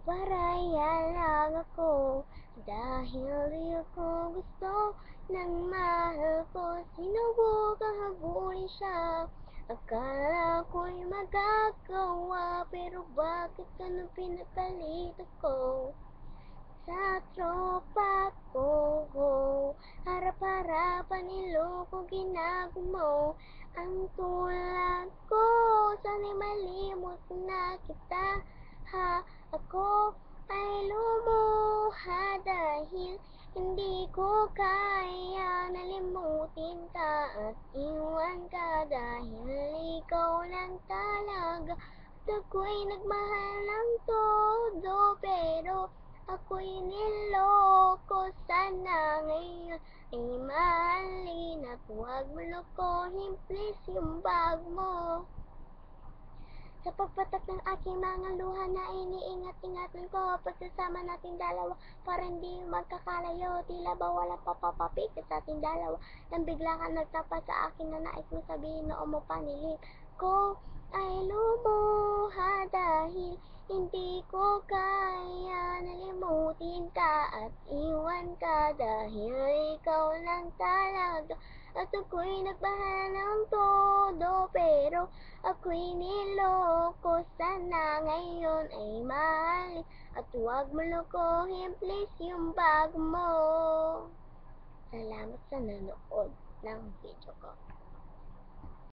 Naparaya lang ako dahil di ako gusto ng mahal ko. Sinubukang habulin siya, akala ko'y magagawa, pero bakit ganun pinapalit ako sa tropa ko? Harap-harapan niloko ginagawa mo ang tulad ko. Sana'y malimot na kita, ha. Ako ay lumuha dahil hindi ko kaya nalimutin ka at iwan ka, dahil ikaw lang talaga. At ako'y nagmahal ng todo, pero ako'y niloko. Sana ngayon ay mahalin at huwag mo lokohin, please, yung bag mo. Sa pagpatak ng aking mga luha na iniingat-ingatan ko, pagsasama nating dalawa para hindi magkakalayo. Tila ba walang papapapikit sa ating dalawa, nang bigla ka nagtapat sa akin na nais mo sabihin na umupanilit ko ay lumuha dahil hindi ko kaya nalimutin ka at iwan ka, dahil ikaw lang talaga. At ako'y nagmahal ng todo, pero ako'y niloko. Sana ngayon ay mahalin at huwag mo lokohin, please, yung bag mo. Salamat sa nanood ng video ko.